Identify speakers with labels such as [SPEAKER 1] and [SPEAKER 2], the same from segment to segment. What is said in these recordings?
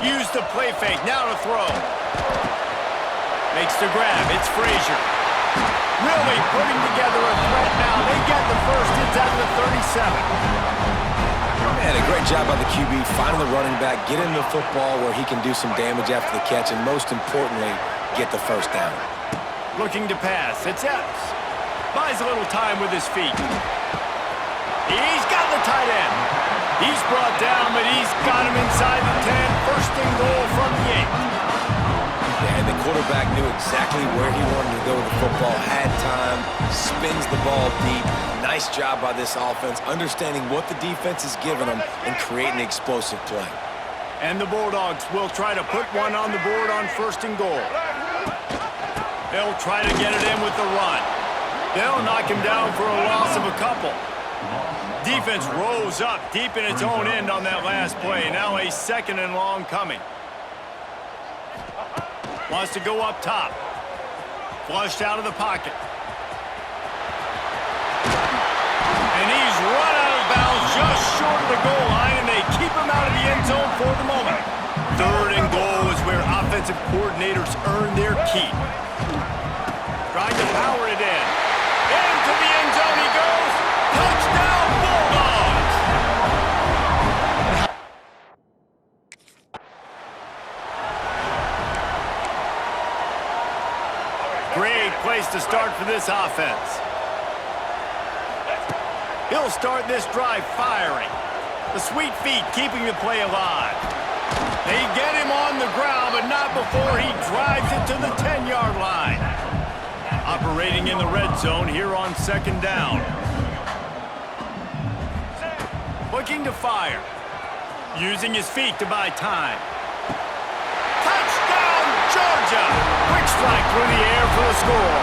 [SPEAKER 1] Use the play fake. Now to throw. Makes the grab. It's Frazier. Really putting together a threat now. They get the first. It's at the 37.
[SPEAKER 2] Man, a great job by the QB, finding the running back, get him the football where he can do some damage after the catch, and most importantly, get the first down.
[SPEAKER 1] Looking to pass. It's Epps. Buys a little time with his feet. He's got the tight end. He's brought down, but he's got him inside the 10. First and goal from the 8.
[SPEAKER 2] Yeah, and the quarterback knew exactly where he wanted to go with the football, had time, spins the ball deep. Nice job by this offense, understanding what the defense is giving them and creating explosive play.
[SPEAKER 1] And the Bulldogs will try to put one on the board on first and goal. They'll try to get it in with the run. They'll knock him down for a loss of a couple. Defense rose up deep in its own end on that last play. Now a second and long coming. Wants to go up top. Flushed out of the pocket. And he's run out of bounds just short of the goal line, and they keep him out of the end zone for the moment. Third and goal is where offensive coordinators earn their keep. Trying to power it in. Into the end zone he goes. Touchdown, Bulldogs! Great place to start for this offense. He'll start this drive firing. The sweet feet keeping the play alive. They get him on the ground, but not before he drives it to the 10-yard line. Operating in the red zone here on second down. Looking to fire. Using his feet to buy time. Touchdown, Georgia! Quick strike through the air for the score.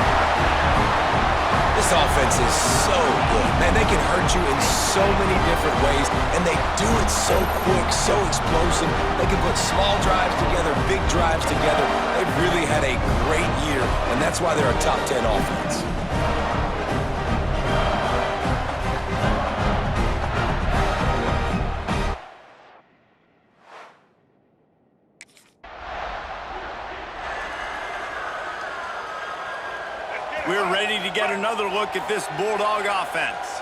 [SPEAKER 2] This offense is so good. Man, they can hurt you in so many different ways, and they do it so quick, so explosive. They can put small drives together, big drives together. They've really had a great year, and that's why they're a top 10 offense.
[SPEAKER 1] We're ready to get another look at this Bulldog offense.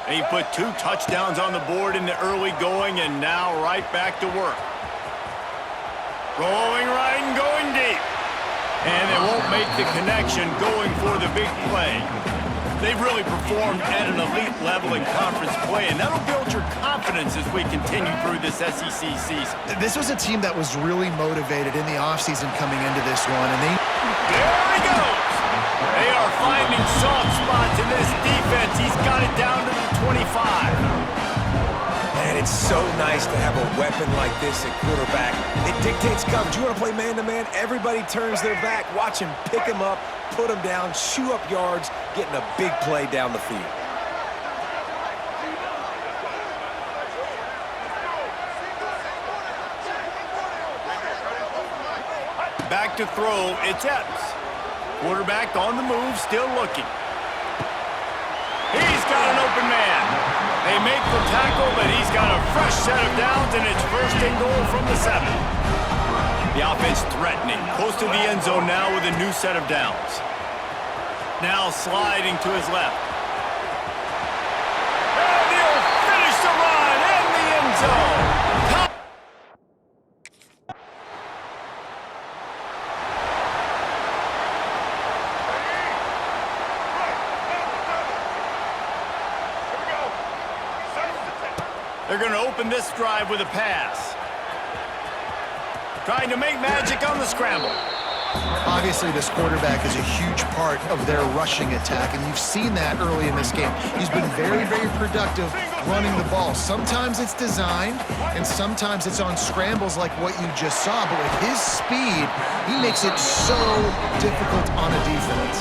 [SPEAKER 1] They put 2 touchdowns on the board in the early going, and now right back to work. Rolling right and going deep. And they won't make the connection going for the big play. They've really performed at an elite level in conference play, and that'll build your confidence as we continue through this SEC season.
[SPEAKER 3] This was a team that was really motivated in the offseason coming into this one, and
[SPEAKER 1] There he goes! They are finding soft spots in this defense. He's got it down to the 25.
[SPEAKER 2] Man, it's so nice to have a weapon like this at quarterback. It dictates coverage. You want to play man-to-man? Everybody turns their back. Watch him pick him up, put him down, chew up yards, getting a big play down the field.
[SPEAKER 1] Back to throw, it's Epps. Quarterback on the move, still looking. He's got an open man. They make the tackle, but he's got a fresh set of downs, and it's first and goal from the 7. The offense threatening, close to the end zone now with a new set of downs. Now sliding to his left. And he'll finish the run in the end zone. They're going to open this drive with a pass. Trying to make magic on the scramble.
[SPEAKER 3] obviously this quarterback is a huge part of their rushing attack, and you've seen that early in this game. He's been very, very productive running the ball. Sometimes it's designed, and sometimes it's on scrambles like what you just saw, but with his speed, he makes it so difficult on a defense.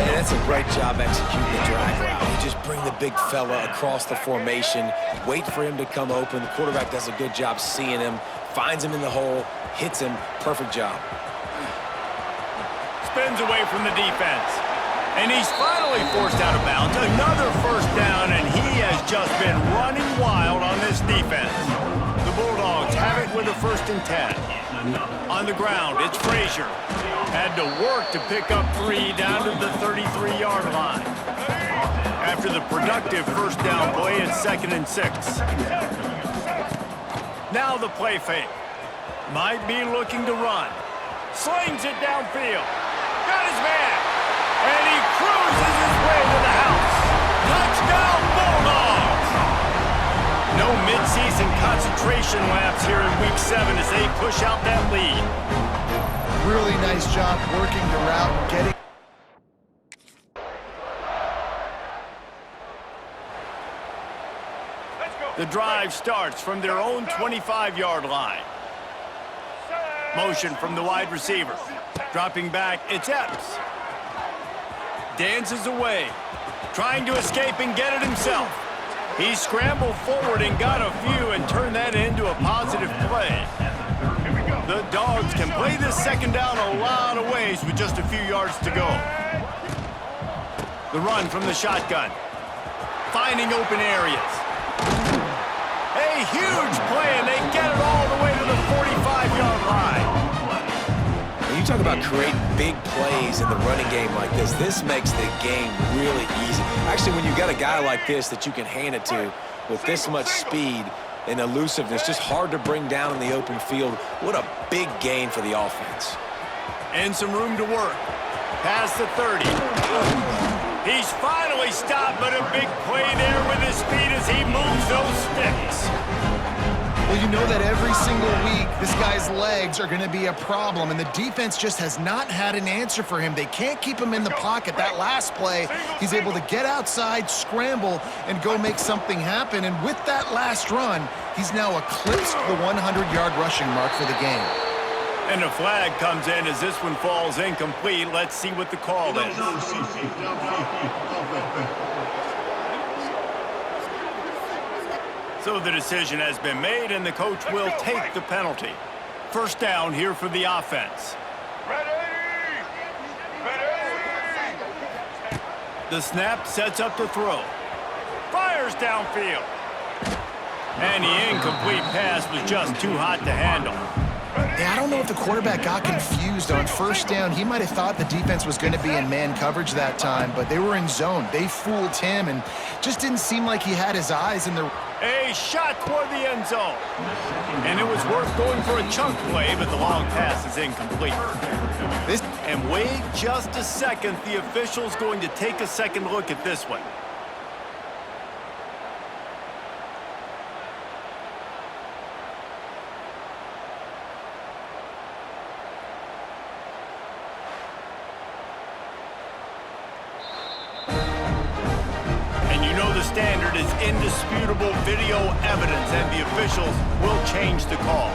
[SPEAKER 2] And that's a great job executing the drag route. You just bring the big fella across the formation, wait for him to come open. The quarterback does a good job seeing him, finds him in the hole, hits him. Perfect job.
[SPEAKER 1] Spins away from the defense. And he's finally forced out of bounds. Another first down, and he has just been running wild on this defense. The Bulldogs have it with a first and 10. On the ground, it's Frazier. Had to work to pick up 3 down to the 33-yard line. After the productive first down play, it's 2nd and 6. Now the play fake. Might be looking to run. Slings it downfield. Got his man. And he cruises his way to the house. Touchdown Bulldogs! No midseason concentration laps here in Week 7 as they push out that lead.
[SPEAKER 3] Really nice job working the route and getting...
[SPEAKER 1] The drive starts from their own 25-yard line. Motion from the wide receiver. Dropping back, it's Epps. Dances away. Trying to escape and get it himself. He scrambled forward and got a few and turned that into a positive play. The Dogs can play this second down a lot of ways with just a few yards to go. The run from the shotgun. Finding open areas. A huge play, and they get it all the way to the 45-yard line.
[SPEAKER 2] When you talk about creating big plays in the running game like this makes the game really easy. Actually, when you got a guy like this that you can hand it to with this much speed and elusiveness, just hard to bring down in the open field, what a big gain for the offense.
[SPEAKER 1] And some room to work. Past the 30. He's finally stopped, but a big play there with his speed as he moves those sticks.
[SPEAKER 3] Well, you know that every single week, this guy's legs are going to be a problem, and the defense just has not had an answer for him. They can't keep him in the pocket. That last play, he's able to get outside, scramble, and go make something happen. And with that last run, he's now eclipsed the 100-yard rushing mark for the game.
[SPEAKER 1] And a flag comes in as this one falls incomplete. Let's see what the call is. So the decision has been made, and the coach will take the penalty. First down here for the offense. The snap sets up the throw. Fires downfield. And the incomplete pass was just too hot to handle.
[SPEAKER 3] Yeah, I don't know if the quarterback got confused on first down. He might have thought the defense was going to be in man coverage that time, but they were in zone. They fooled him and just didn't seem like he had his eyes in the...
[SPEAKER 1] A shot toward the end zone. And it was worth going for a chunk play, but the long pass is incomplete. And wait just a second. The official's going to take a second look at this one. The standard is indisputable video evidence, and the officials will change the call.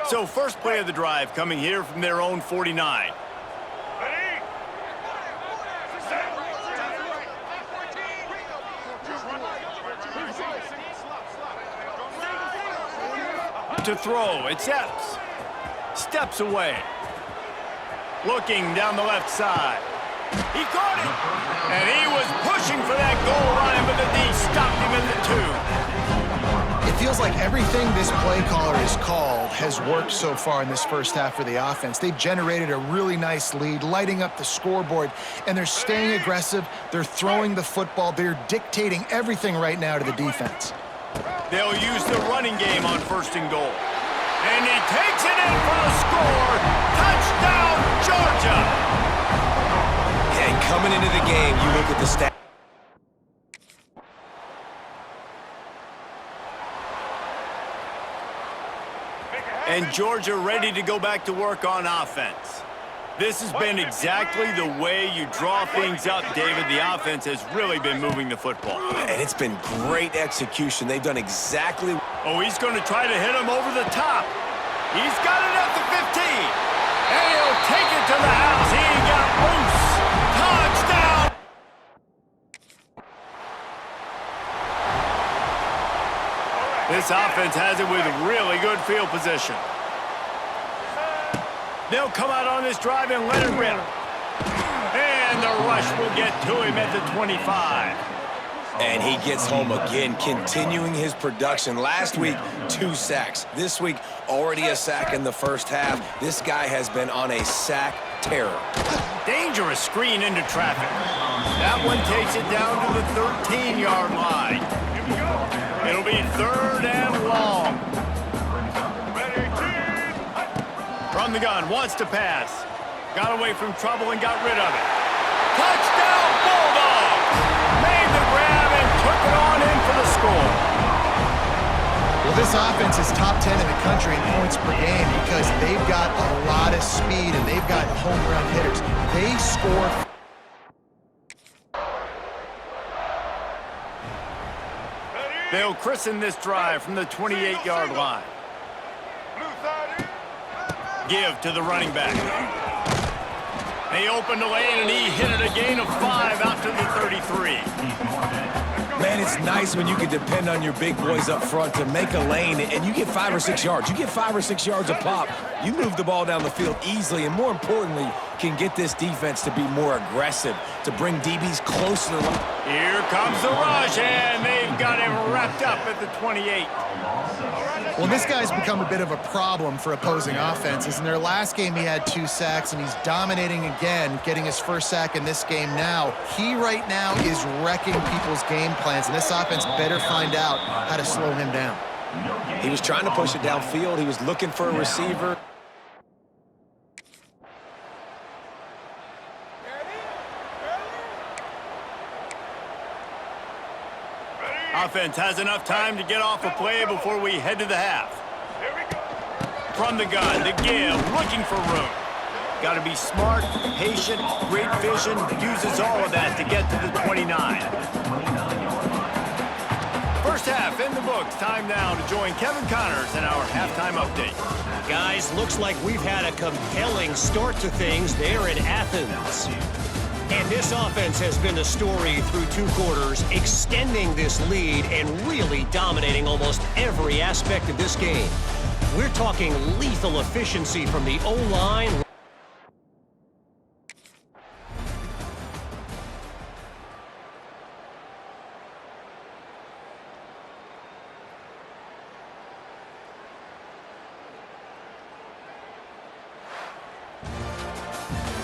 [SPEAKER 1] So first play of the drive coming here from their own 49. To throw, it's Epps. Steps away. Looking down the left side. He caught it! And he was pushing for that goal line, but the D stopped him at the 2.
[SPEAKER 3] It feels like everything this play caller has called has worked so far in this first half for the offense. They've generated a really nice lead, lighting up the scoreboard, and they're staying aggressive. They're throwing the football. They're dictating everything right now to the defense.
[SPEAKER 1] They'll use the running game on first and goal. And he takes it in for the score. Touchdown, Georgia!
[SPEAKER 2] And coming into the game, you look at the stats.
[SPEAKER 1] And Georgia ready to go back to work on offense. This has been exactly the way you draw things up, David. The offense has really been moving the football.
[SPEAKER 2] And it's been great execution. They've done exactly...
[SPEAKER 1] Oh, he's going to try to hit him over the top. He's got it at the 15. And he'll take it to the house. He got loose. Touchdown! This offense has it with really good field position. They'll come out on this drive and let it rip. And the rush will get to him at the 25.
[SPEAKER 2] And he gets home again, continuing his production. Last week, 2 sacks. This week, already a sack in the first half. This guy has been on a sack terror.
[SPEAKER 1] Dangerous screen into traffic. That one takes it down to the 13-yard line. It'll be 3rd and long. From the gun, wants to pass. Got away from trouble and got rid of it. Touchdown, Bulldogs! Made the grab and took it on in for the score.
[SPEAKER 3] Well, this offense is top 10 in the country in points per game because they've got a lot of speed and they've got home run hitters. They score.
[SPEAKER 1] They'll christen this drive from the 28-yard line. Give to the running back. They opened the lane, and he hit it a gain of 5 out to the 33.
[SPEAKER 2] Man, it's nice when you can depend on your big boys up front to make a lane, and you get 5 or 6 yards. You get 5 or 6 yards a pop. You move the ball down the field easily, and more importantly, can get this defense to be more aggressive, to bring DBs closer to the line.
[SPEAKER 1] Here comes the rush, and they've got him wrapped up at the 28.
[SPEAKER 3] Well, this guy's become a bit of a problem for opposing offenses. In their last game, he had 2 sacks, and he's dominating again, getting his first sack in this game now. He right now is wrecking people's game plans, and this offense better find out how to slow him down.
[SPEAKER 2] He was trying to push it downfield. He was looking for a receiver.
[SPEAKER 1] Offense has enough time to get off a play before we head to the half. From the gun, to give, looking for room. Got to be smart, patient, great vision, uses all of that to get to the 29. First half in the books. Time now to join Kevin Connors in our halftime update.
[SPEAKER 4] Guys, looks like we've had a compelling start to things there in Athens. And this offense has been the story through 2 quarters, extending this lead and really dominating almost every aspect of this game. We're talking lethal efficiency from the O-line.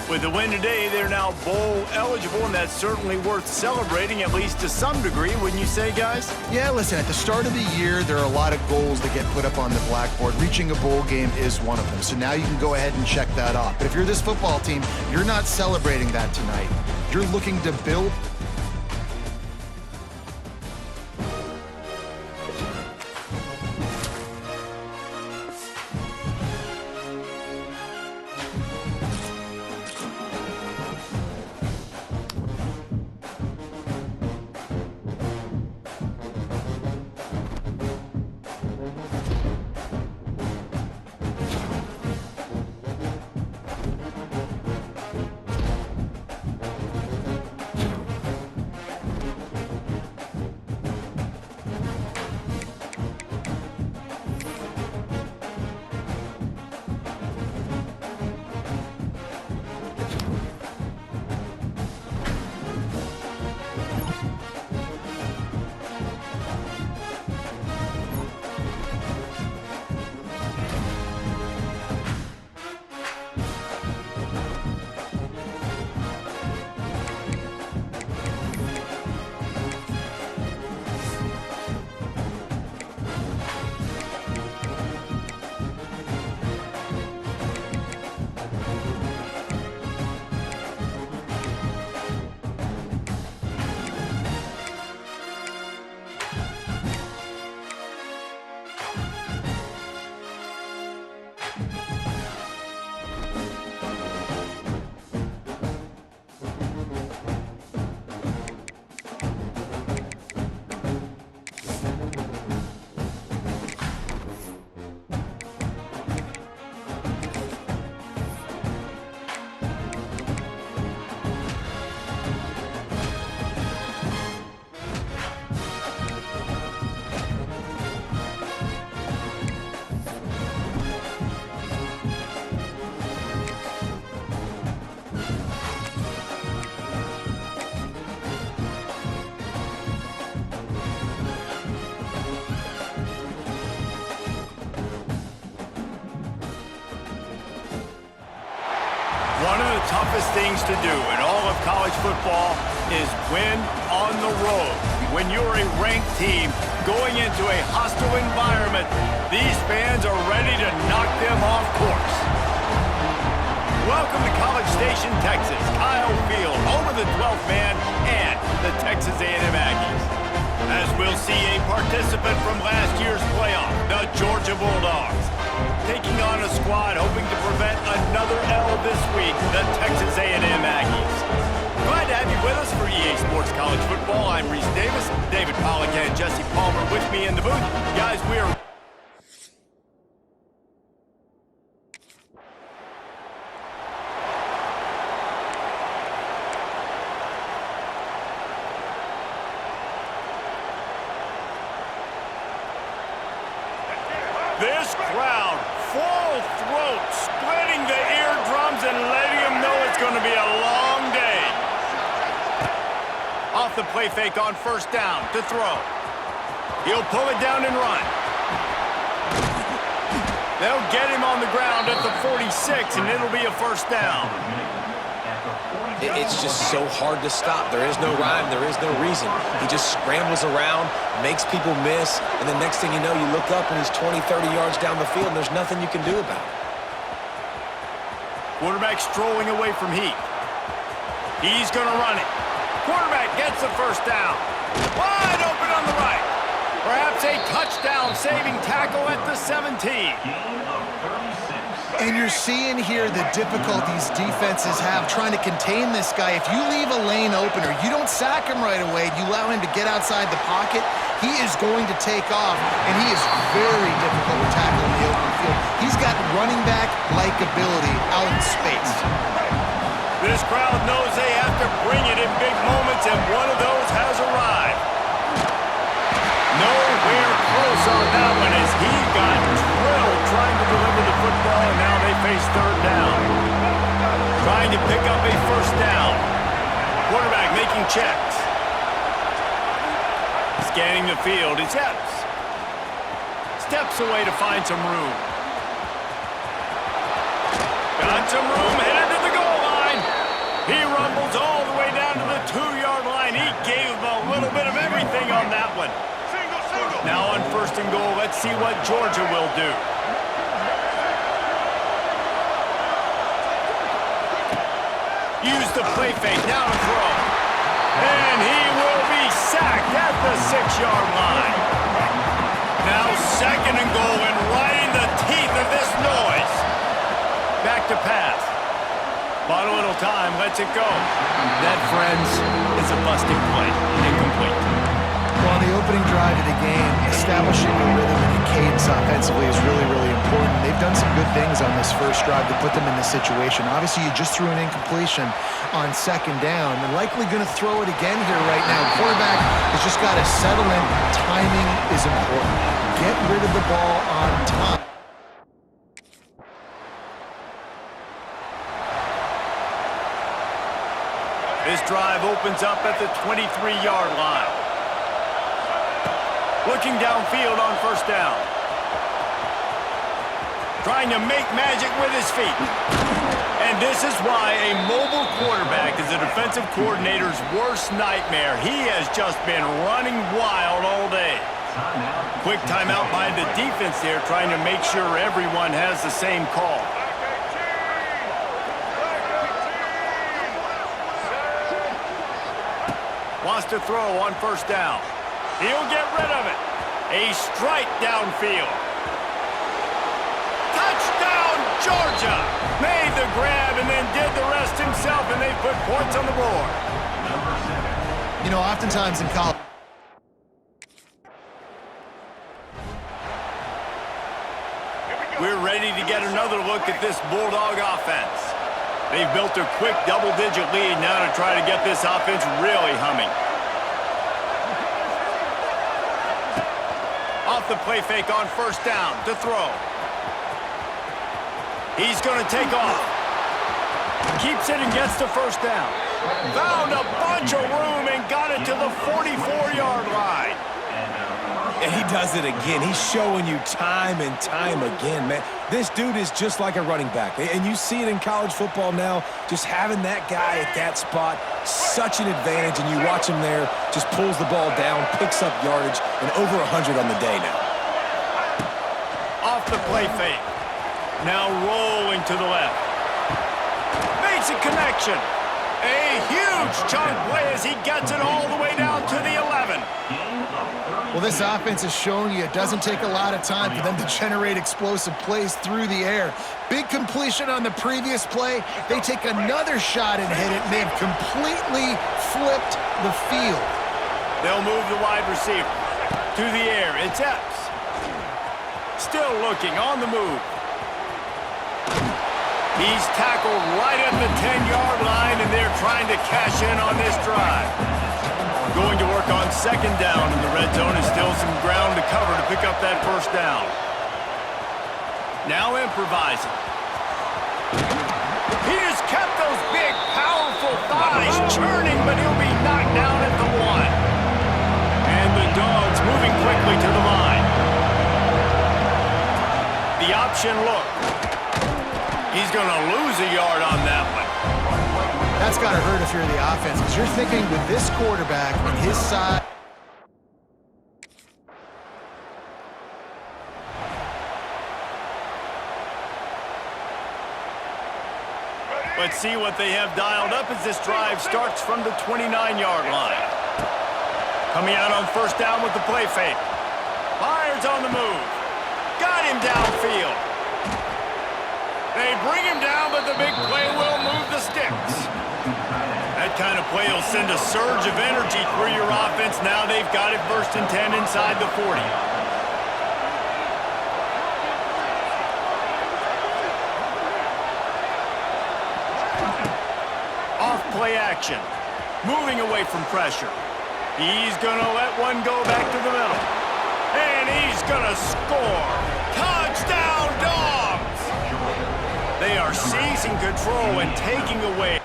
[SPEAKER 1] With the win today, they're now bowl eligible, and that's certainly worth celebrating, at least to some degree, wouldn't you say, guys?
[SPEAKER 3] Yeah, listen, at the start of the year, there are a lot of goals that get put up on the blackboard. Reaching a bowl game is one of them, so now you can go ahead and check that off. But if you're this football team, you're not celebrating that tonight. You're looking to build.
[SPEAKER 1] toughest things to do in all of college football is win on the road. When you're a ranked team going into a hostile environment, these fans are ready to knock them off course. Welcome to College Station, Texas. Kyle Field, home of the 12th man and the Texas A&M Aggies. As we'll see a participant from last year's playoff, the Georgia Bulldogs, taking on a squad hoping to prevent another L this week, the Texas A&M Aggies. Glad to have you with us for EA Sports College Football. I'm Reese Davis, David Pollack and Jesse Palmer with me in the booth. Guys, we are... This crowd, full throat, splitting the eardrums and letting them know it's going to be a long day. Off the play fake on first down to throw. He'll pull it down and run. They'll get him on the ground at the 46, and it'll be a first down.
[SPEAKER 2] It's just so hard to stop. There is no rhyme. There is no reason. He just scrambles around, makes people miss, and the next thing you know, you look up and he's 20, 30 yards down the field, and there's nothing you can do about it.
[SPEAKER 1] Quarterback strolling away from Heath. He's going to run it. Quarterback gets the first down. Wide open on the right. Perhaps a touchdown-saving tackle at the 17.
[SPEAKER 3] And you're seeing here the difficulties defenses have trying to contain this guy. If you leave a lane open or you don't sack him right away, you allow him to get outside the pocket, he is going to take off, and he is very difficult to tackle in the open field. He's got running back-like ability out in space.
[SPEAKER 1] This crowd knows they have to bring it in big moments, and one of those has arrived. Nowhere close on that one as he got drilled trying to deliver the football, and now they face third down. Trying to pick up a first down. Quarterback making checks. Scanning the field, he steps away to find some room. Got some room, headed to the goal line. He rumbles all the way down to the 2-yard line. He gave him a little bit of everything on that one. Now on first and goal, let's see what Georgia will do. Use the play fake, now to throw. And he will be sacked at the 6-yard line. Now second and goal, and right in the teeth of this noise. Back to pass. Bought a little time, lets it go. That, friends, is a busting play. Incomplete.
[SPEAKER 3] Well, on the opening drive of the game, establishing a rhythm and a cadence offensively is really, really important. They've done some good things on this first drive to put them in this situation. Obviously, you just threw an incompletion on second down. They're likely going to throw it again here right now. Quarterback has just got to settle in. Timing is important. Get rid of the ball on time.
[SPEAKER 1] This drive opens up at the 23-yard line. Looking downfield on first down. Trying to make magic with his feet. And this is why a mobile quarterback is a defensive coordinator's worst nightmare. He has just been running wild all day. Quick timeout by the defense there, trying to make sure everyone has the same call. Wants to throw on first down. He'll get rid of it. A strike downfield. Touchdown, Georgia! Made the grab and then did the rest himself, and they put points on the board.
[SPEAKER 3] You know, oftentimes in college,
[SPEAKER 1] we're ready to get another look at this Bulldog offense. They've built a quick double-digit lead now to try to get this offense really humming. Off the play fake on first down to throw. He's going to take off. Keeps it and gets the first down. Found a bunch of room and got it to the 44-yard line.
[SPEAKER 2] And he does it again. He's showing you time and time again, man. This dude is just like a running back. And you see it in college football now, just having that guy at that spot, such an advantage. And you watch him there, just pulls the ball down, picks up yardage, and over 100 on the day now.
[SPEAKER 1] Off the play fake. Now rolling to the left. Makes a connection. A huge chunk play as he gets it all the way down to the 11.
[SPEAKER 3] Well, this offense is showing you it doesn't take a lot of time for them to generate explosive plays through the air. Big completion on the previous play. They take another shot and hit it, and they've completely flipped the field.
[SPEAKER 1] They'll move the wide receiver to the air. It's Epps. Still looking on the move. He's tackled right at the 10-yard line, and they're trying to cash in on this drive. Going to work on second down in the red zone, and still some ground to cover to pick up that first down. Now improvising. He has kept those big, powerful thighs churning, but he'll be knocked down at the 1. And the Dogs moving quickly to the line. The option look. He's going to lose a yard on that one.
[SPEAKER 3] That's got to hurt if you're the offense, because you're thinking with this quarterback and his size.
[SPEAKER 1] Let's see what they have dialed up as this drive starts from the 29-yard line. Coming out on first down with the play fake. Myers on the move. Got him downfield. They bring him down, but the big play will move the sticks. That kind of play will send a surge of energy through your offense. Now they've got it first and 10 inside the 40. Off play action. Moving away from pressure. He's going to let one go back to the middle. And he's going to score. Touchdown, Dogs! They are seizing control and taking away.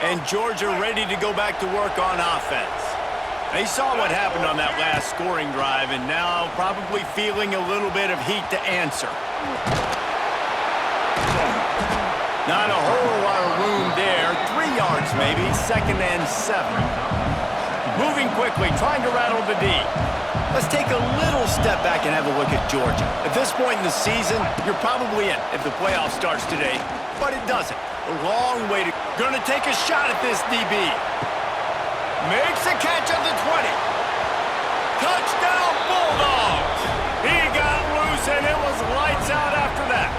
[SPEAKER 1] And Georgia ready to go back to work on offense. They saw what happened on that last scoring drive and now probably feeling a little bit of heat to answer. Not a whole lot of room there. 3 yards maybe, second and 7. Moving quickly, trying to rattle the D. Let's take a little step back and have a look at Georgia. At this point in the season, you're probably in if the playoff starts today, but it doesn't. A long way to... Gonna take a shot at this DB. Makes a catch at the 20. Touchdown, Bulldogs! He got loose, and it was lights out after that.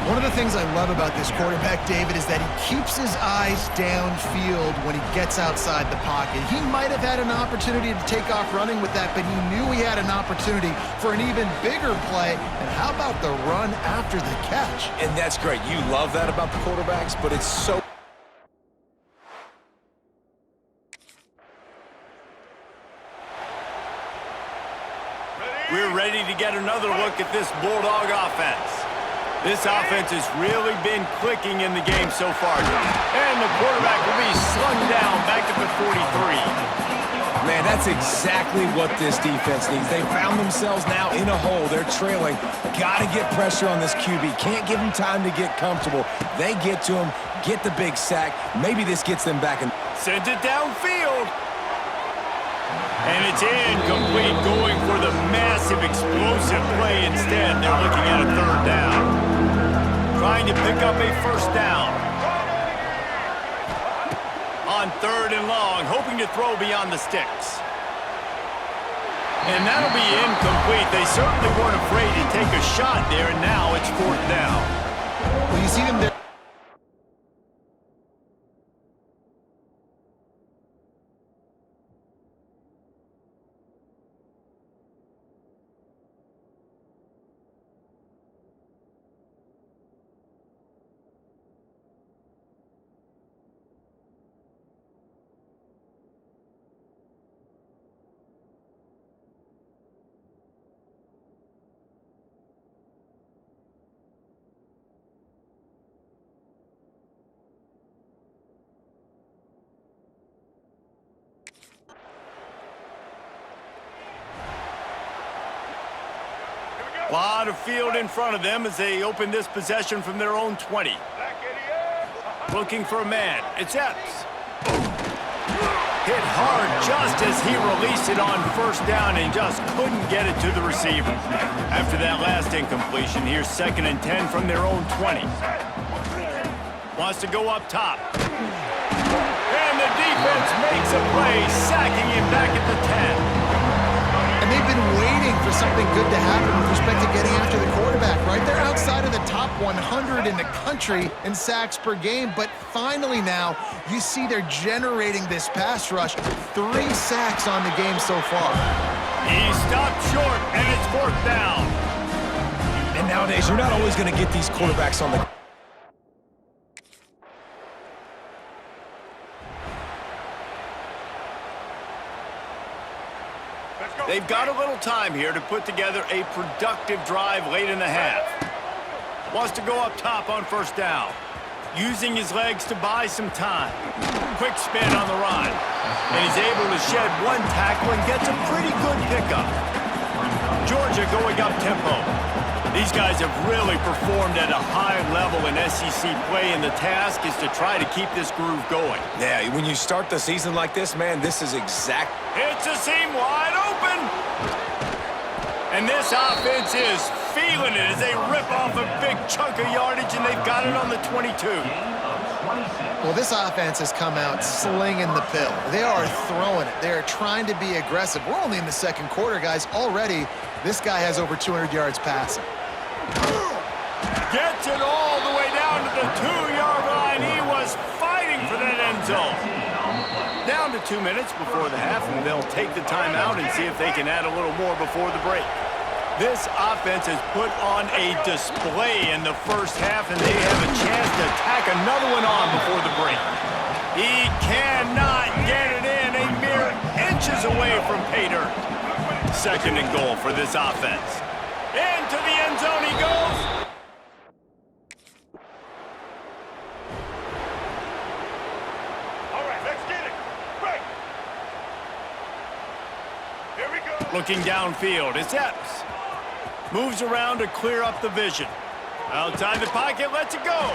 [SPEAKER 3] One of the things I love about this quarterback, David, is that he keeps his eyes downfield when he gets outside the pocket. He might have had an opportunity to take off running with that, but he knew he had an opportunity for an even bigger play. And how about the run after the catch?
[SPEAKER 2] And that's great. You love that about the quarterbacks, but it's so...
[SPEAKER 1] We're ready to get another look at this Bulldog offense. This offense has really been clicking in the game so far. And the quarterback will be slung down back at the 43.
[SPEAKER 2] Man, that's exactly what this defense needs. They found themselves now in a hole. They're trailing. Got to get pressure on this QB. Can't give him time to get comfortable. They get to him, get the big sack. Maybe this gets them back in.
[SPEAKER 1] Sends it downfield. And it's incomplete, going for the massive explosive play instead. They're looking at a third down. Trying to pick up a first down. On third and long, hoping to throw beyond the sticks. And that'll be incomplete. They certainly weren't afraid to take a shot there, and now it's fourth down.
[SPEAKER 3] Well, you see them there.
[SPEAKER 1] A lot of field in front of them as they open this possession from their own 20. Looking for a man. It's Epps. Hit hard just as he released it on first down and just couldn't get it to the receiver. After that last incompletion, here's 2nd and 10 from their own 20. Wants to go up top. And the defense makes a play, sacking him back at the 10.
[SPEAKER 3] And they've been waiting for something good to happen with respect to getting after the quarterback, right? They're outside of the top 100 in the country in sacks per game, but finally now you see they're generating this pass rush. 3 sacks on the game so far.
[SPEAKER 1] He stopped short, and it's 4th down.
[SPEAKER 2] And nowadays, you're not always going to get these quarterbacks on the...
[SPEAKER 1] They've got a little time here to put together a productive drive late in the half. Wants to go up top on first down. Using his legs to buy some time. Quick spin on the run. And he's able to shed 1 tackle and gets a pretty good pickup. Georgia going up tempo. These guys have really performed at a high level in SEC play, and the task is to try to keep this groove going.
[SPEAKER 2] Yeah, when you start the season like this, man, this is exact...
[SPEAKER 1] It's a seam wide open. And this offense is feeling it as they rip off a big chunk of yardage, and they've got it on the 22.
[SPEAKER 3] Well, this offense has come out slinging the pill. They are throwing it. They are trying to be aggressive. We're only in the 2nd quarter, guys. Already, this guy has over 200 yards passing.
[SPEAKER 1] Gets it all the way down to the 2-yard line. He was fighting for that end zone. Down to 2 minutes before the half, and they'll take the timeout and see if they can add a little more before the break. This offense has put on a display in the first half, and they have a chance to tack another one on before the break. He cannot get it in, a mere inches away from pay dirt. 2nd and goal for this offense. Into the end zone he goes.
[SPEAKER 5] All right, let's get it. Right. Here we go.
[SPEAKER 1] Looking downfield, it's Epps. Moves around to clear up the vision. Outside the pocket, lets it go.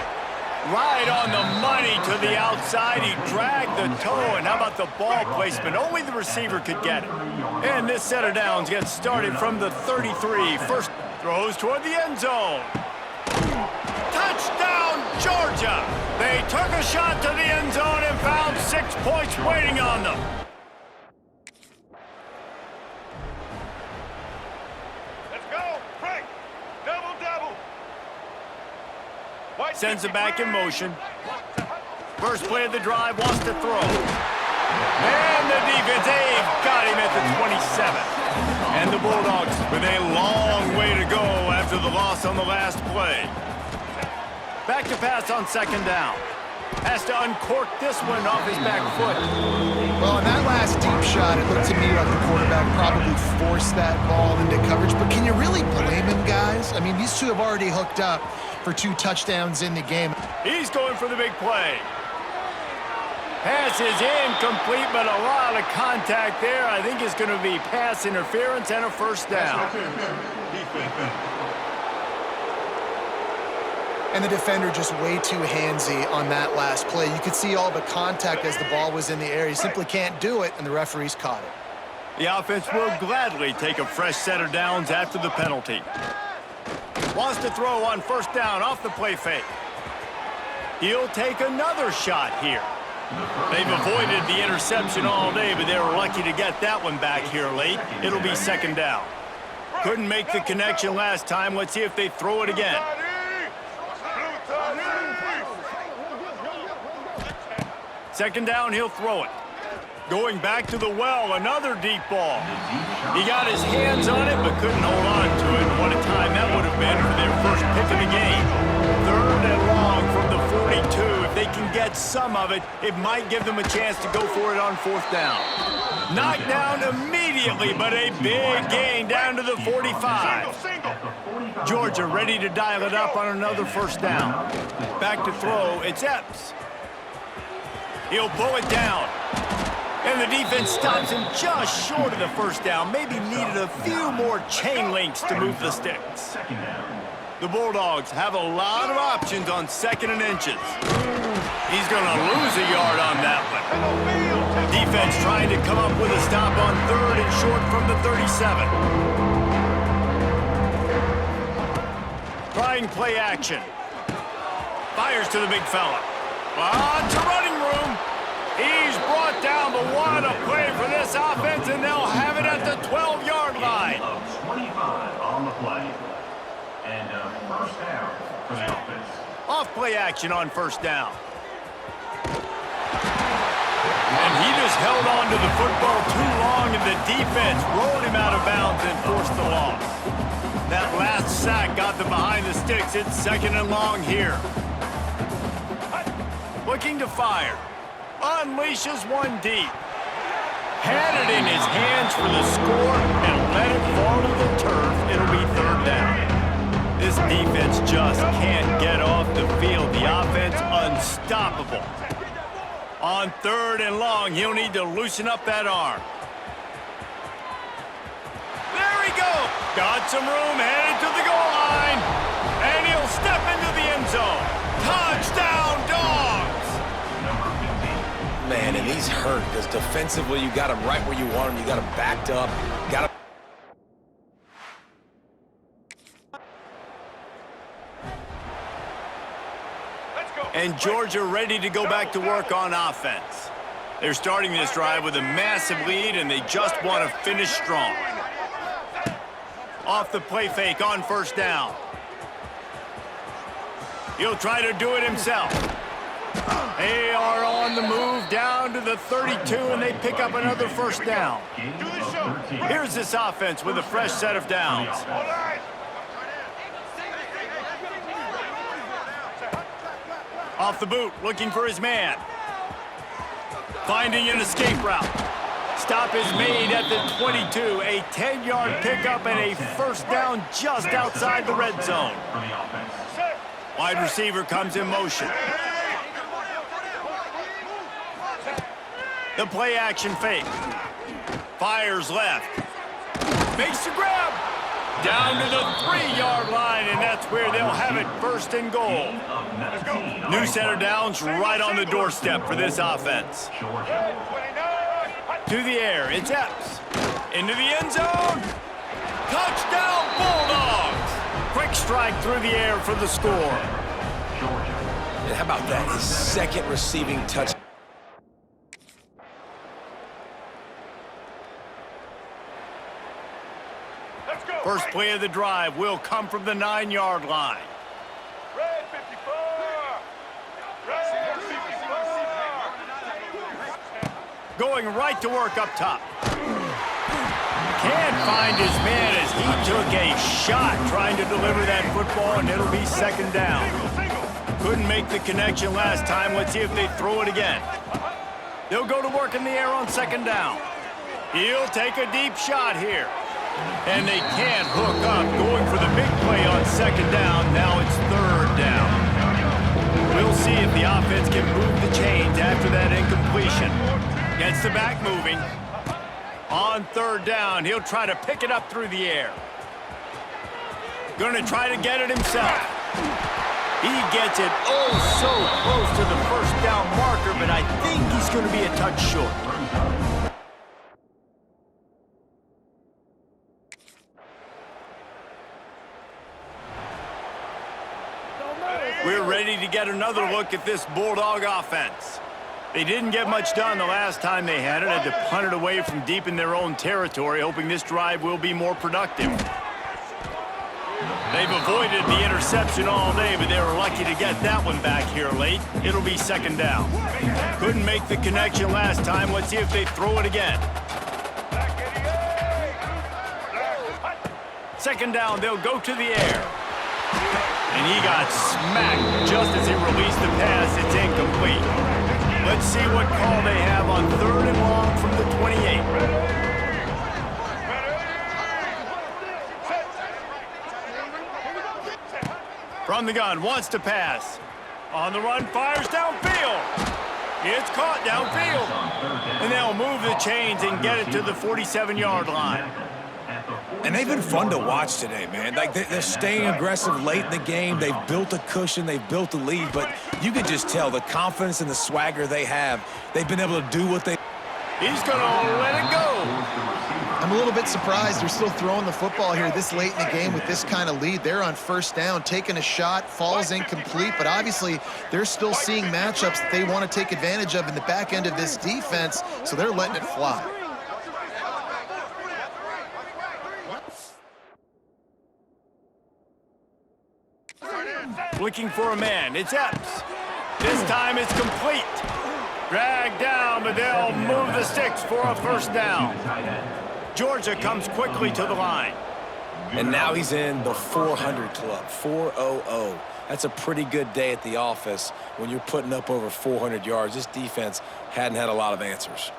[SPEAKER 1] Right on the money to the outside. He dragged the toe, and how about the ball placement? Only the receiver could get it. And this set of downs gets started from the 33. First throws toward the end zone. Touchdown, Georgia! They took a shot to the end zone and found 6 points waiting on them.
[SPEAKER 5] Let's go. Frank. Double.
[SPEAKER 1] Sends it back in motion. First play of the drive, wants to throw. And the defense, they've got him at the 27. And the Bulldogs with a long way to go after the loss on the last play. Back to pass on 2nd down. Has to uncork this one off his back foot.
[SPEAKER 3] Well, in that last deep shot, it looked to me like the quarterback probably forced that ball into coverage. But can you really blame him, guys? I mean, these two have already hooked up for 2 touchdowns in the game.
[SPEAKER 1] He's going for the big play. Pass is incomplete, but a lot of contact there. I think it's going to be pass interference and a first down.
[SPEAKER 3] And the defender just way too handsy on that last play. You could see all the contact as the ball was in the air. He simply can't do it, and the referees caught it.
[SPEAKER 1] The offense will gladly take a fresh set of downs after the penalty. Wants to throw on first down off the play fake. He'll take another shot here. They've avoided the interception all day, but they were lucky to get that one back here late. It'll be 2nd down. Couldn't make the connection last time. Let's see if they throw it again. Second down, he'll throw it. Going back to the well, another deep ball. He got his hands on it, but couldn't hold on to it. What a time that would have been for their first pick of the game. 3rd and long from the 42. If they can get some of it, it might give them a chance to go for it on 4th down. Knocked down immediately, but a big gain down to the 45. Georgia ready to dial it up on another first down. Back to throw, it's Epps. He'll pull it down. And the defense stops him just short of the first down. Maybe needed a few more chain links to move the sticks. The Bulldogs have a lot of options on 2nd and inches. He's going to lose a yard on that one. Defense trying to come up with a stop on 3rd and short from the 37. Trying play action. Fires to the big fella. Lots of running room. He's brought down, but what a play for this offense, and they'll have it at the 12-yard line.
[SPEAKER 5] 25 on the play. And first down for the offense.
[SPEAKER 1] Off play action on 1st down. And he just held on to the football too long, and the defense rolled him out of bounds and forced the loss. That last sack got them behind the sticks. It's 2nd and long here. Looking to fire. Unleashes one deep. Had it in his hands for the score and let it fall to the turf. It'll be 3rd down. This defense just can't get off the field. The offense unstoppable. On 3rd and long, he'll need to loosen up that arm. There he goes. Got some room, headed to the goal line. And he'll step into the end zone. Touchdown, Dogs!
[SPEAKER 2] Man, and he's hurt because defensively you got him right where you want him. You got him backed up. Got him.
[SPEAKER 1] And Georgia ready to go back to work on offense. They're starting this drive with a massive lead, and they just want to finish strong. Off the play fake on 1st down. He'll try to do it himself. They are on the move down to the 32, and they pick up another 1st down. Here's this offense with a fresh set of downs. Off the boot, looking for his man. Finding an escape route. Stop is made at the 22. A 10-yard pickup and a 1st down just outside the red zone. Wide receiver comes in motion. The play action fake. Fires left. Makes the grab. Down to the 3-yard line, and that's where they'll have it 1st and goal. New set of downs right on the doorstep for this offense. To the air, it's Epps. Into the end zone. Touchdown, Bulldogs! Quick strike through the air for the score.
[SPEAKER 2] And how about that? His 2nd receiving touch.
[SPEAKER 1] First play of the drive will come from the 9-yard line.
[SPEAKER 5] Red 54. Red 54.
[SPEAKER 1] Going right to work up top. Can't find his man as he took a shot trying to deliver that football, and it'll be 2nd down. Couldn't make the connection last time. Let's see if they throw it again. They'll go to work in the air on 2nd down. He'll take a deep shot here. And they can't hook up. Going for the big play on 2nd down. Now it's 3rd down. We'll see if the offense can move the chains after that incompletion. Gets the back moving. On 3rd down, he'll try to pick it up through the air. Gonna try to get it himself. He gets it oh so close to the 1st down marker, but I think he's gonna be a touch short. We're ready to get another look at this Bulldog offense. They didn't get much done the last time they had it. Had to punt it away from deep in their own territory, hoping this drive will be more productive. They've avoided the interception all day, but they were lucky to get that one back here late. It'll be 2nd down. Couldn't make the connection last time. Let's see if they throw it again. 2nd down, they'll go to the air. And he got smacked just as he released the pass. It's incomplete. Let's see what call they have on 3rd and long from the 28. From the gun, wants to pass. On the run, fires downfield. It's caught downfield. And they'll move the chains and get it to the 47-yard line.
[SPEAKER 2] And they've been fun to watch today, man. Like, they're staying aggressive late in the game. They've built a cushion. They've built a lead. But you can just tell the confidence and the swagger they have. They've been able to do what they...
[SPEAKER 1] He's going to let it go.
[SPEAKER 3] I'm a little bit surprised they're still throwing the football here this late in the game with this kind of lead. They're on first down, taking a shot, falls incomplete, but obviously they're still seeing matchups that they want to take advantage of in the back end of this defense, so they're letting it fly.
[SPEAKER 1] Looking for a man. It's Epps. This time it's complete. Dragged down, but they'll move the sticks for a first down. Georgia comes quickly to the line.
[SPEAKER 2] And now he's in the 400 club, 400. That's a pretty good day at the office when you're putting up over 400 yards. This defense hadn't had a lot of answers.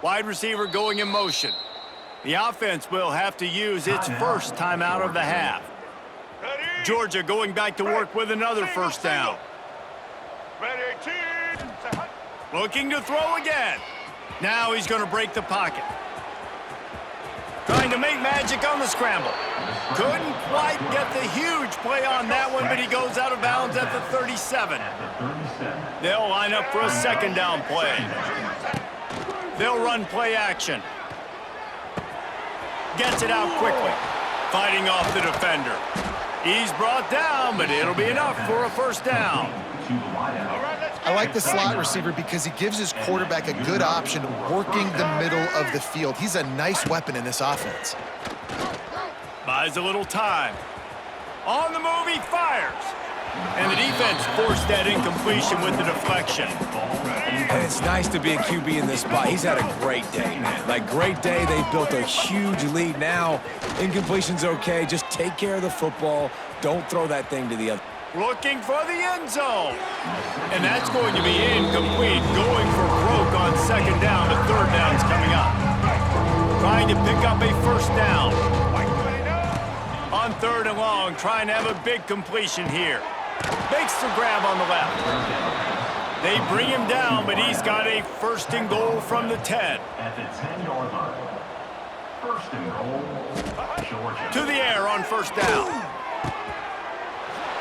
[SPEAKER 1] Wide receiver going in motion. The offense will have to use its first timeout of the half. Georgia going back to work with another first down. Looking to throw again. Now he's going to break the pocket. Trying to make magic on the scramble. Couldn't quite get the huge play on that one, but he goes out of bounds at the 37. They'll line up for a second down play. They'll run play action. Gets it out quickly. Fighting off the defender. He's brought down, but it'll be enough for a first down.
[SPEAKER 3] I like the slot receiver because he gives his quarterback a good option working the middle of the field. He's a nice weapon in this offense.
[SPEAKER 1] Buys a little time. On the move, he fires. And the defense forced that incompletion with the deflection.
[SPEAKER 2] And it's nice to be a QB in this spot. He's had a great day, man. Like, great day. They've built a huge lead now. Incompletion's okay. Just take care of the football. Don't throw that thing to the other.
[SPEAKER 1] Looking for the end zone. And that's going to be incomplete. Going for broke on second down. The third down's coming up. Trying to pick up a first down. On third and long, trying to have a big completion here. Makes the grab on the left. They bring him down, but he's got a first and goal from the 10.
[SPEAKER 5] At the 10-yard line. First and goal, Georgia.
[SPEAKER 1] To the air on first down.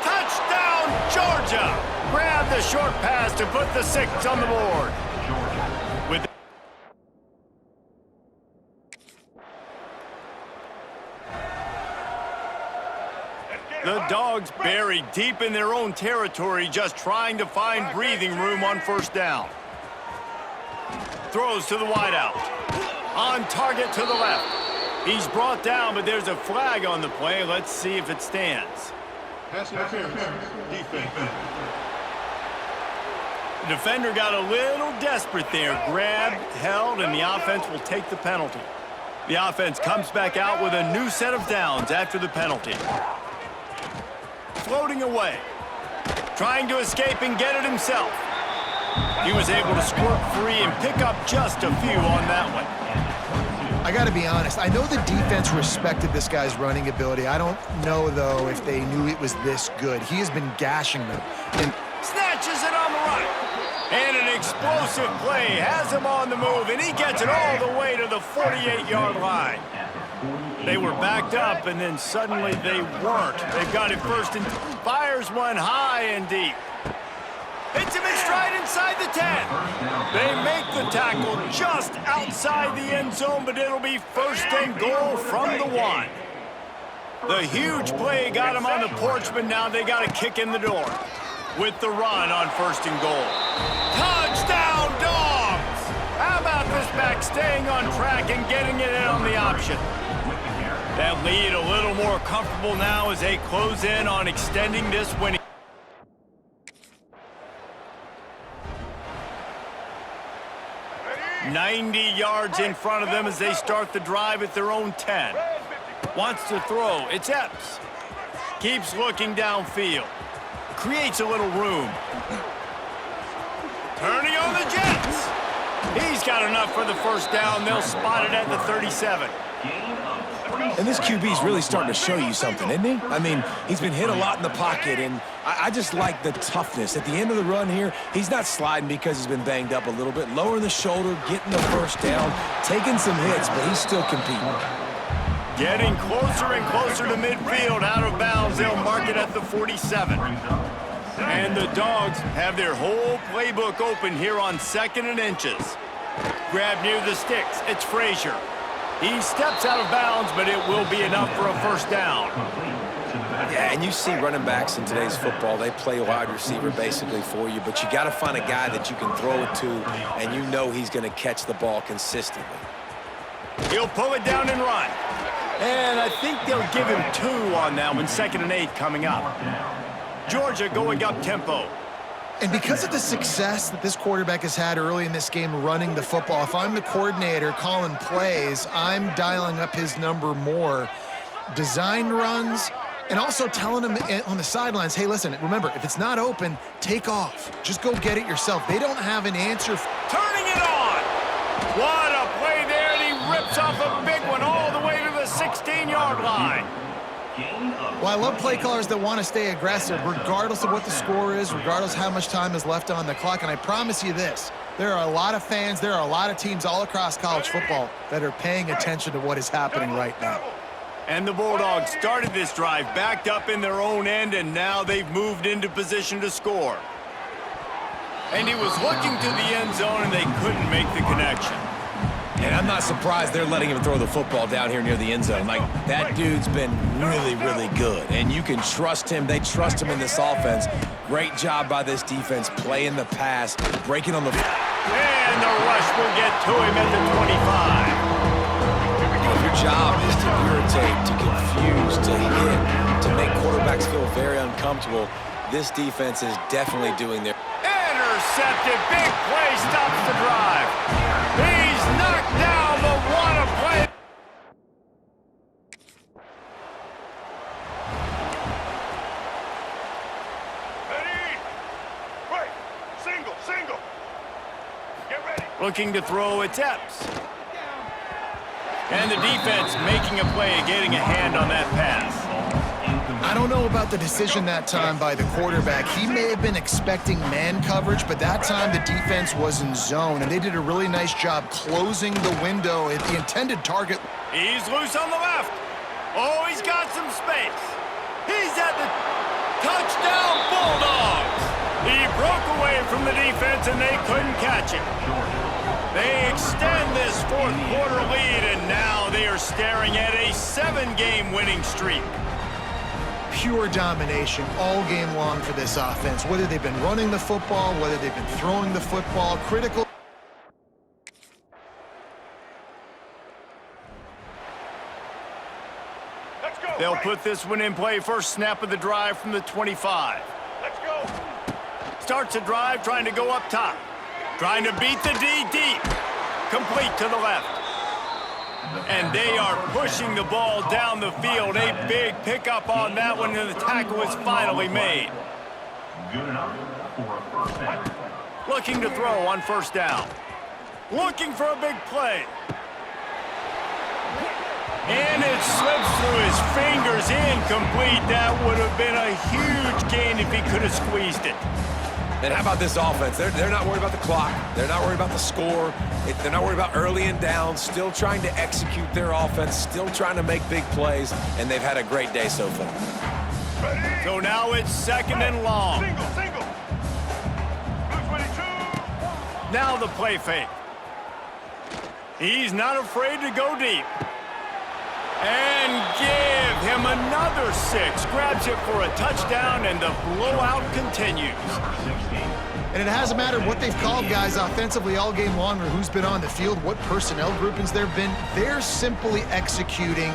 [SPEAKER 1] Touchdown, Georgia! Grab the short pass to put the 6 on the board. With the Dogs buried deep in their own territory, just trying to find breathing room on first down. Throws to the wideout. On target to the left. He's brought down, but there's a flag on the play. Let's see if it stands.
[SPEAKER 6] Pass interference. Defense.
[SPEAKER 1] The defender got a little desperate there. Grabbed, held, and the offense will take the penalty. The offense comes back out with a new set of downs after the penalty. Floating away. Trying to escape and get it himself. He was able to squirt free and pick up just a few on that one.
[SPEAKER 3] I got to be honest. I know the defense respected this guy's running ability. I don't know, though, if they knew it was this good. He has been gashing them. And
[SPEAKER 1] snatches it on the run. And an explosive play has him on the move, and he gets it all the way to the 48-yard line. They were backed up, and then suddenly they weren't. They've got it first and fires one high and deep. Hits him in stride inside the 10. They make the tackle just outside the end zone, but it'll be first and goal from the 1. The huge play got him on the porch, but now they got a kick in the door with the run on first and goal. Touchdown, Dogs! How about this back staying on track and getting it in on the option? That lead a little more comfortable now as they close in on extending this winning. 90 yards in front of them as they start the drive at their own 10. Wants to throw. It's Epps. Keeps looking downfield. Creates a little room. Turning on the Jets. He's He's got enough for the first down. They'll spot it at the 37.
[SPEAKER 2] And this QB's really starting to show you something, isn't he? I mean, he's been hit a lot in the pocket, and I just like the toughness. At the end of the run here, he's not sliding because he's been banged up a little bit. Lowering the shoulder, getting the first down, taking some hits, but he's still competing.
[SPEAKER 1] Getting closer and closer to midfield, out of bounds. They'll mark it at the 47. And the Dogs have their whole playbook open here on 2nd and inches. Grab near the sticks. It's Frazier. He steps out of bounds, but it will be enough for a first down.
[SPEAKER 2] Yeah, and you see running backs in today's football, they play wide receiver basically for you, but you got to find a guy that you can throw it to, and you know he's going to catch the ball consistently.
[SPEAKER 1] He'll pull it down and run. And I think they'll give him 2 on that one. 2nd and 8 coming up. Georgia going up tempo.
[SPEAKER 3] And because of the success that this quarterback has had early in this game running the football, if I'm the coordinator calling plays, I'm dialing up his number more. Design runs, and also telling him on the sidelines, hey, listen, remember, if it's not open, take off. Just go get it yourself. They don't have an answer.
[SPEAKER 1] Turning it on. What a play there, and he rips off a big one all the way to the 16-yard line.
[SPEAKER 3] Well, I love play callers that want to stay aggressive, regardless of what the score is, regardless of how much time is left on the clock. And I promise you this, there are a lot of fans, there are a lot of teams all across college football that are paying attention to what is happening right now.
[SPEAKER 1] And the Bulldogs started this drive backed up in their own end, and now they've moved into position to score. And he was looking to the end zone, and they couldn't make the connection.
[SPEAKER 2] And I'm not surprised they're letting him throw the football down here near the end zone. Like, that dude's been really, really good. And you can trust him. They trust him in this offense. Great job by this defense playing the pass, breaking on the...
[SPEAKER 1] And the rush will get to him at the 25.
[SPEAKER 2] If your job is to irritate, to confuse, to hit, to make quarterbacks feel very uncomfortable, this defense is definitely doing their...
[SPEAKER 1] Intercepted. Big play stops the drive. He's knocked down the one play.
[SPEAKER 6] Ready? Right. Single. Get ready.
[SPEAKER 1] Looking to throw, it's Epps. And the defense making a play, getting a hand on that pass.
[SPEAKER 3] I don't know about the decision that time by the quarterback. He may have been expecting man coverage, but that time the defense was in zone, and they did a really nice job closing the window at the intended target.
[SPEAKER 1] He's loose on the left. Oh, he's got some space. He's at the touchdown Bulldogs. He broke away from the defense, and they couldn't catch him. They extend this fourth quarter lead, and now they are staring at a 7-game winning streak.
[SPEAKER 3] Pure domination all game long for this offense, whether they've been running the football, whether they've been throwing the football, critical.
[SPEAKER 6] Let's go.
[SPEAKER 1] They'll put this one in play. First snap of the drive from the 25.
[SPEAKER 6] Let's go.
[SPEAKER 1] Starts a drive trying to go up top. Trying to beat the D deep. Complete to the left. And they are pushing the ball down the field. A big pickup on that one, and the tackle is finally made.
[SPEAKER 5] Good enough for a first down.
[SPEAKER 1] Looking to throw on first down. Looking for a big play. And it slips through his fingers, incomplete. That would have been a huge gain if he could have squeezed it.
[SPEAKER 2] And how about this offense? They're not worried about the clock. They're not worried about the score. They're not worried about early and down. Still trying to execute their offense. Still trying to make big plays. And they've had a great day so far.
[SPEAKER 6] Ready?
[SPEAKER 1] So now it's 2nd and long.
[SPEAKER 6] Single. Blue 22.
[SPEAKER 1] Now the play fake. He's not afraid to go deep. And give him another 6. Grabs it for a touchdown, and the blowout continues.
[SPEAKER 3] And it hasn't mattered what they've called guys offensively all game long or who's been on the field, what personnel groupings there have been. They're simply executing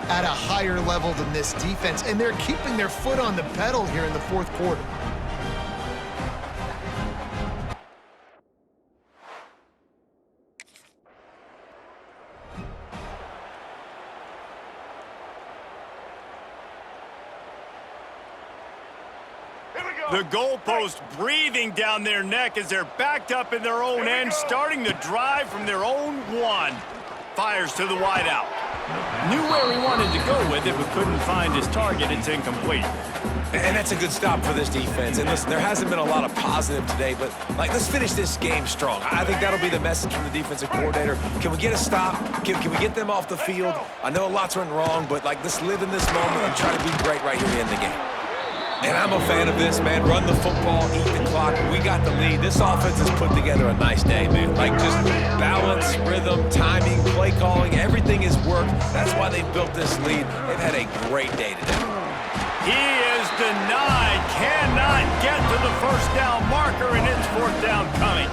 [SPEAKER 3] at a higher level than this defense, and they're keeping their foot on the pedal here in the fourth quarter.
[SPEAKER 6] Here we go.
[SPEAKER 1] The goalpost breathing down their neck as they're backed up in their own end, starting the drive from their own one. Fires to the wideout. Knew where he wanted to go with it, but couldn't find his target. It's incomplete.
[SPEAKER 2] And that's a good stop for this defense. And listen, there hasn't been a lot of positive today, but, let's finish this game strong. I think that'll be the message from the defensive coordinator. Can we get a stop? Can we get them off the field? I know lots went wrong, but, let's live in this moment and try to be great right here at the end of the game. And I'm a fan of this, man. Run the football, eat the clock. We got the lead. This offense has put together a nice day, man. Just balance, rhythm, timing, play calling, everything has worked. That's why they've built this lead. They've had a great day today.
[SPEAKER 1] He is denied, cannot get to the first down marker, and it's fourth down coming.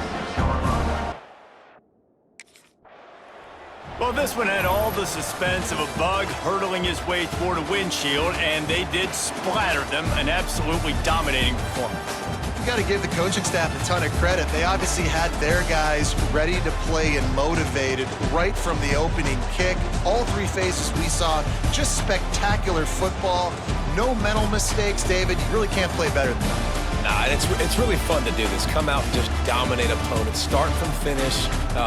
[SPEAKER 1] Well, this one had all the suspense of a bug hurtling his way toward a windshield, and they did splatter them. An absolutely dominating performance.
[SPEAKER 3] You got to give the coaching staff a ton of credit. They obviously had their guys ready to play and motivated right from the opening kick. All three phases we saw, just spectacular football. No mental mistakes, David. You really can't play better than that.
[SPEAKER 2] Nah, it's really fun to do this. Come out and just dominate opponents, start from finish.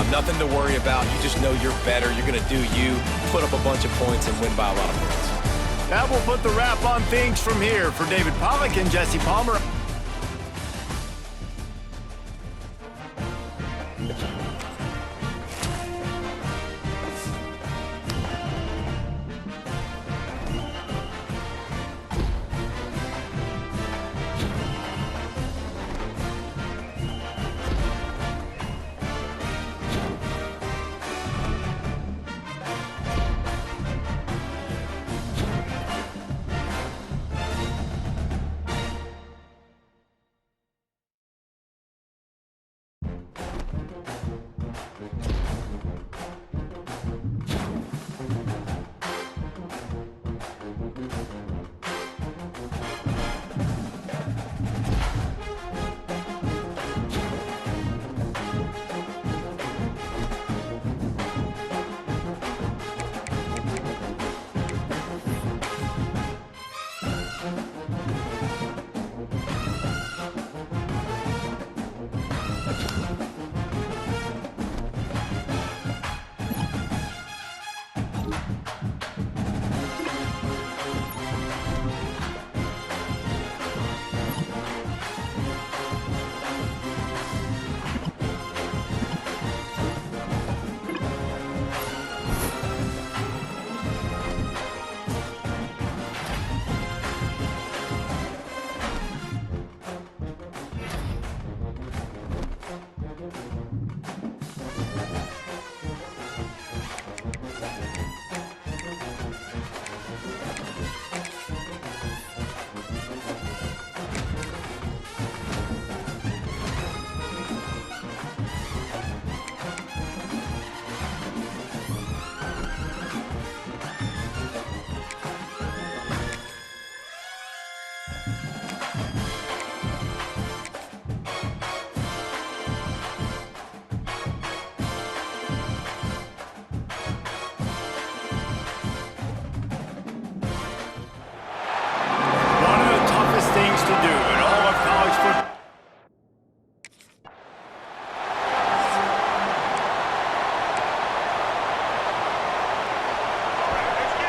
[SPEAKER 2] Nothing to worry about. You just know you're better. You're going to do you, put up a bunch of points, and win by a lot of points.
[SPEAKER 1] That will put the wrap on things from here. For David Pollack and Jesse Palmer.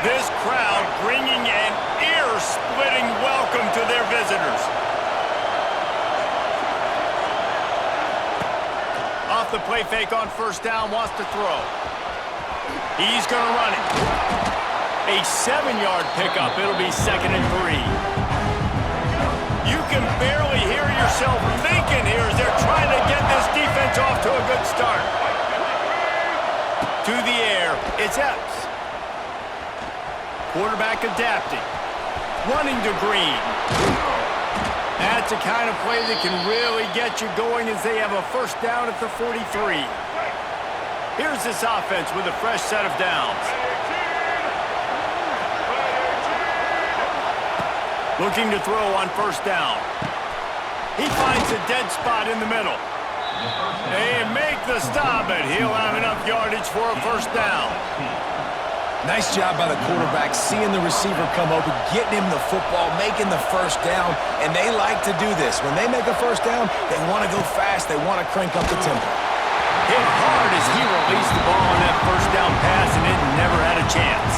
[SPEAKER 1] This crowd bringing an ear-splitting welcome to their visitors. Off the play fake on first down, wants to throw. He's going to run it. A 7-yard pickup. It'll be 2nd and 3. You can barely hear yourself thinking here as they're trying to get this defense off to a good start. To the air, it's Epps. Quarterback adapting. Running to Green. That's a kind of play that can really get you going as they have a first down at the 43. Here's this offense with a fresh set of downs. Looking to throw on first down. He finds a dead spot in the middle. They make the stop, but he'll have enough yardage for a first down.
[SPEAKER 2] Nice job by the quarterback, seeing the receiver come open, getting him the football, making the first down, and they like to do this. When they make a first down, they want to go fast, they want to crank up the tempo.
[SPEAKER 1] Hit hard as he released the ball on that first down pass, and it never had a chance.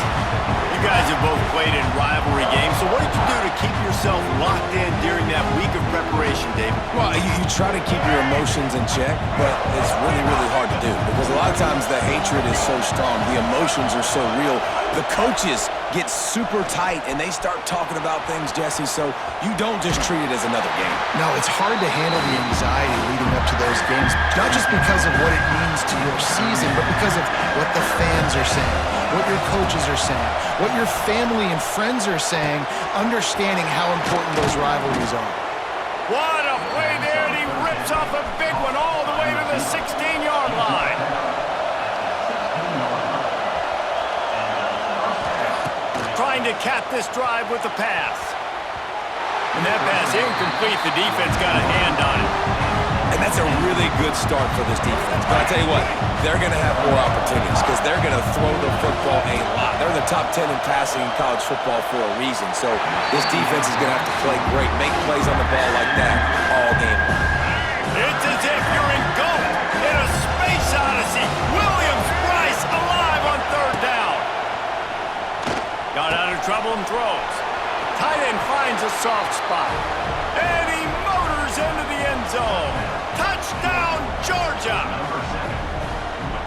[SPEAKER 1] You guys have both played in rivalry games, so what did you do to keep yourself locked in during that week of preparation, David?
[SPEAKER 2] Well, you try to keep your emotions in check, but it's really, really hard to do because a lot of times the hatred is so strong, the emotions are so real. The coaches get super tight and they start talking about things, Jesse, so you don't just treat it as another game.
[SPEAKER 3] No, it's hard to handle the anxiety leading up to those games, not just because of what it means to your season, but because of what the fans are saying, what your coaches are saying, what your family and friends are saying, understanding how important those rivalries are.
[SPEAKER 1] What a play there, and he rips off a big one all the way to the 16-yard line. Trying to cap this drive with the pass. And that pass incomplete. The defense got a hand on it.
[SPEAKER 2] And that's a really good start for this defense. But I tell you what, they're going to have more opportunities because they're going to throw the football a lot. They're in the top 10 in passing in college football for a reason. So this defense is going to have to play great, make plays on the ball like that all game long.
[SPEAKER 1] It's as if you're in GOAT in a space odyssey. Williams-Brice alive on third down. Got out of trouble and throws. Tight end finds a soft spot. And he motors into the end zone. Touchdown, Georgia!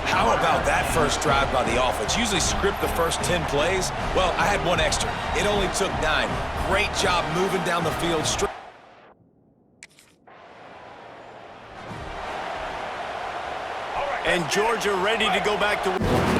[SPEAKER 2] How about that first drive by the offense? Usually script the first 10 plays. Well, I had one extra. It only took 9. Great job moving down the field.
[SPEAKER 1] And Georgia ready to go back to...